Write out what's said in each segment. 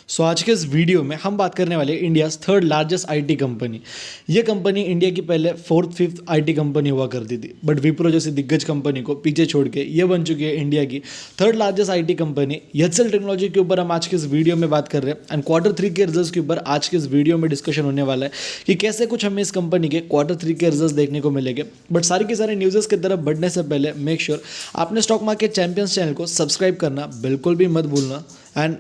सो आज के इस वीडियो में हम बात करने वाले India third largest IT company. ये कंपनी इंडिया की पहले फोर्थ फिफ्थ आईटी कंपनी हुआ करती थी, बट विप्रो जैसी दिग्गज कंपनी को पीछे छोड़ के ये बन चुकी है इंडिया की third largest IT company. HCL technology के ऊपर हम आज के इस वीडियो में बात कर रहे हैं एंड क्वार्टर 3 के रिजल्ट्स के ऊपर आज के इस वीडियो में डिस्कशन होने वाला है कि कैसे कुछ हमें इस कंपनी के क्वार्टर 3 के रिजल्ट्स देखने को मिलेंगे। बट सारी के सारे न्यूज़ की तरफ बढ़ने से पहले मेक श्योर आपने स्टॉक मार्केट चैंपियंस चैनल को सब्सक्राइब करना बिल्कुल भी मत भूलना। एंड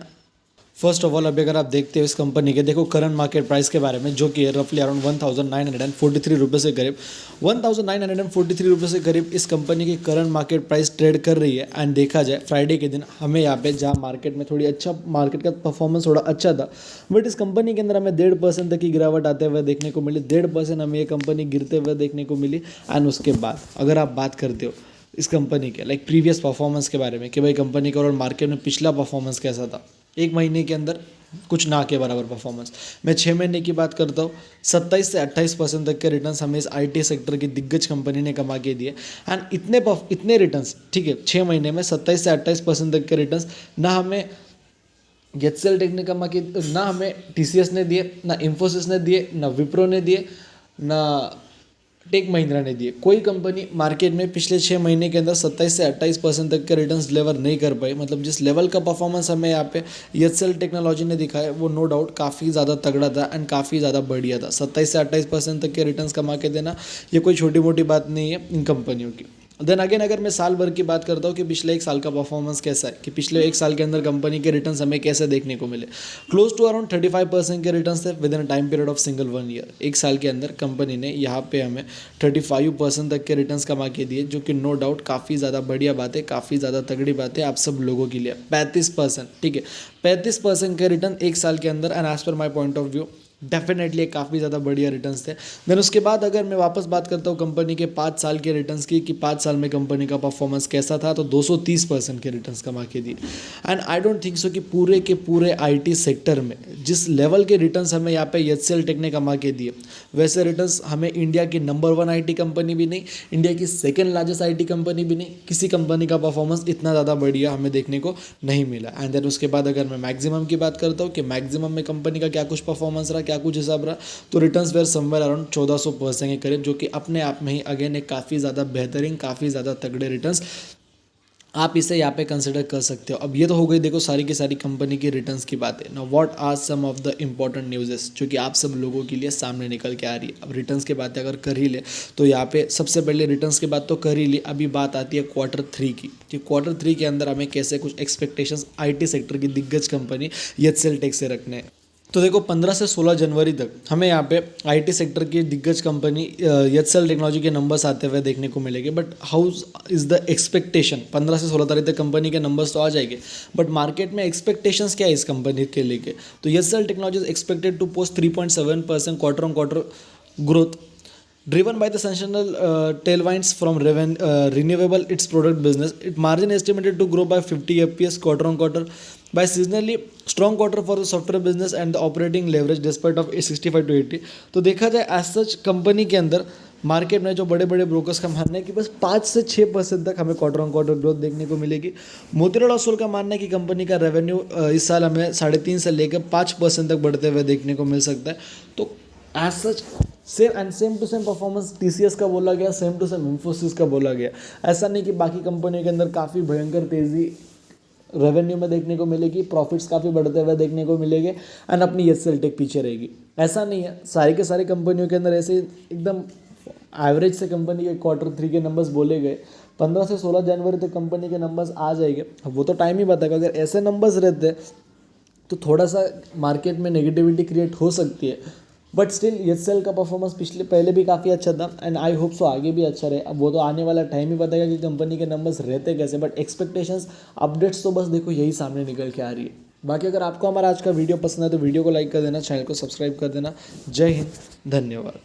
फर्स्ट ऑफ ऑल अभी अगर आप देखते हो इस कंपनी के देखो करंट मार्केट प्राइस के बारे में, जो कि है रफली अराउंड 1943 रुपये से करीब 1943 रुपये से करीब इस कंपनी की करंट मार्केट प्राइस ट्रेड कर रही है। एंड देखा जाए फ्राइडे के दिन हमें यहाँ पे जहाँ मार्केट में थोड़ी अच्छा मार्केट का परफॉर्मेंस थोड़ा अच्छा था, बट इस कंपनी के अंदर हमें 1.5% तक की गिरावट आते हुए देखने को मिली। 1.5% हमें ये कंपनी गिरते हुए देखने को मिली। एंड उसके बाद अगर आप बात करते हो इस कंपनी के प्रीवियस परफॉर्मेंस के बारे में कि भाई कंपनी का और मार्केट में पिछला परफॉर्मेंस कैसा था, एक महीने के अंदर कुछ ना के बराबर परफॉर्मेंस। मैं 6 महीने की बात करता हूँ, 27 से 28% तक के रिटर्न्स हमें इस आईटी सेक्टर की दिग्गज कंपनी ने कमा के दिए। एंड इतने रिटर्न्स, ठीक है, 6 महीने में 27 से 28% तक के रिटर्न्स ना हमें एचसीएल टेक ने कमा के, ना हमें टीसीएस ने दिए, ना इन्फोसिस ने दिए, ना विप्रो ने दिए, ना टेक महिंद्रा ने दिए। कोई कंपनी मार्केट में पिछले 6 महीने के अंदर 27 से 28% तक के रिटर्न्स डिलीवर नहीं कर पाई। मतलब जिस लेवल का परफॉर्मेंस हमें यहाँ पे एचसीएल टेक्नोलॉजी ने दिखाया वो नो डाउट काफ़ी ज़्यादा तगड़ा था एंड काफ़ी ज़्यादा बढ़िया था। 27 से 28% तक के रिटर्न्स कमा के देना ये कोई छोटी मोटी बात नहीं है इन कंपनियों की। देन अगेन अगर मैं साल भर की बात करता हूँ कि पिछले एक साल का परफॉर्मेंस कैसा है, कि पिछले एक साल के अंदर कंपनी के रिटर्न्स हमें कैसे देखने को मिले, क्लोज टू अराउंड 35% के रिटर्न्स थे with in time period of single 1 year. एक साल के अंदर कंपनी ने यहाँ पे हमें 35% तक के रिटर्न्स कमा के दिए, जो कि नो डाउट काफ़ी ज़्यादा बढ़िया बात है, काफ़ी ज़्यादा तगड़ी बात है आप सब लोगों के लिए। 35%, ठीक है, 35% के रिटर्न एक साल के अंदर एंड एज पर my point of view definitely काफ़ी ज़्यादा बढ़िया रिटर्न्स थे। देन उसके बाद अगर मैं वापस बात करता हूँ कंपनी के 5 साल के रिटर्न्स की कि 5 साल में कंपनी का परफॉर्मेंस कैसा था, तो 230% के रिटर्न्स कमा के दिए। And I don't think so कि पूरे के पूरे आईटी सेक्टर में जिस लेवल के रिटर्न्स हमें यहाँ पे एचसीएल टेक ने कमा के दिए, वैसे रिटर्न्स हमें इंडिया की नंबर 1 आईटी कंपनी भी नहीं, इंडिया की सेकेंड लार्जेस्ट आईटी कंपनी भी नहीं, किसी कंपनी का परफॉर्मेंस इतना ज़्यादा बढ़िया हमें देखने को नहीं मिला। एंड देन उसके बाद अगर मैं मैक्सिमम की बात करता हूँ कि मैक्सिमम में कंपनी का क्या कुछ परफॉर्मेंस रहा, क्या कुछ हिसाब रहा, तो रिटर्न्स वेयर समवेयर अराउंड 1400% के करीब, जो कि अपने आप में ही अगेन एक काफ़ी ज़्यादा बेहतरीन, काफ़ी ज़्यादा तगड़े रिटर्न्स आप इसे यहाँ पे कंसिडर कर सकते हो। अब ये तो हो गई देखो सारी की सारी कंपनी की रिटर्न्स की बातें। Now what are some of the important newses जो कि आप सब लोगों के लिए सामने निकल के आ रही है। अब रिटर्न्स की बातें अगर कर ही ले तो यहाँ पे सबसे पहले रिटर्न्स की बात तो कर ही ली, अभी बात आती है क्वार्टर 3 की कि क्वार्टर 3 के अंदर हमें कैसे कुछ एक्सपेक्टेशंस आईटी सेक्टर की दिग्गज कंपनी एचसीएल टेक से रखने हैं। तो देखो 15 से 16 जनवरी तक हमें यहाँ पे आईटी सेक्टर की दिग्गज कंपनी एचसीएल टेक्नोलॉजी के नंबर्स आते हुए देखने को मिलेंगे। But how is the expectation, 15 से 16 तारीख तक कंपनी के नंबर्स तो आ जाएंगे, बट मार्केट में एक्सपेक्टेशंस क्या है इस कंपनी के लेके, तो HCL technology is expected to post 3.7% quarter on quarter growth driven by the sensational tailwinds from renewable its product business. Its margin estimated to grow by 50 fps quarter on quarter by seasonally strong quarter for the software business and the operating leverage despite of 65 to 80। तो देखा जाए as such company के अंदर market में जो बड़े बड़े brokers का मानना है कि बस 5 से 6% तक हमें क्वार्टर ऑन क्वार्टर ग्रोथ देखने को मिलेगी। मोतीलाल ओसवाल का मानना है कि कंपनी का रेवेन्यू इस साल हमें 3.5 से लेकर 5% तक बढ़ते हुए देखने को मिल सकता है। तो as such same to same performance TCS का बोला गया, सेम टू सेम इन्फोसिस का बोला गया। ऐसा नहीं कि बाकी कंपनियों के अंदर काफ़ी भयंकर तेज़ी रेवेन्यू में देखने को मिलेगी, प्रॉफिट्स काफ़ी बढ़ते हुए देखने को मिलेंगे एंड अपनी एचसीएल टेक पीछे रहेगी, ऐसा नहीं है। सारी के सारी कंपनियों के अंदर ऐसे एकदम एवरेज से कंपनी के क्वार्टर 3 के नंबर्स बोले गए। 15 से 16 जनवरी तक कंपनी के नंबर्स आ जाएंगे, अब वो तो टाइम ही बताएगा। अगर ऐसे नंबर्स रहते तो थोड़ा सा मार्केट में नेगेटिविटी क्रिएट हो सकती है, बट स्टिल एचसीएल का परफॉर्मेंस पहले भी काफ़ी अच्छा था एंड आई होप सो आगे भी अच्छा रहे। अब वो तो आने वाला टाइम ही बताएगा कि कंपनी के नंबर्स रहते कैसे, बट एक्सपेक्टेशंस अपडेट्स तो बस देखो यही सामने निकल के आ रही है। बाकी अगर आपको हमारा आज का वीडियो पसंद है तो वीडियो को लाइक कर देना, चैनल को सब्सक्राइब कर देना। जय हिंद, धन्यवाद।